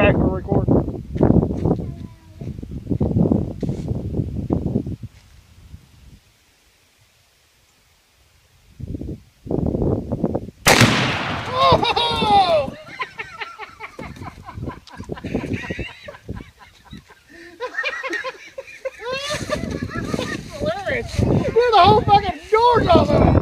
Okay, we're recording. Oh! Hilarious. Blew the whole fucking doors off of it.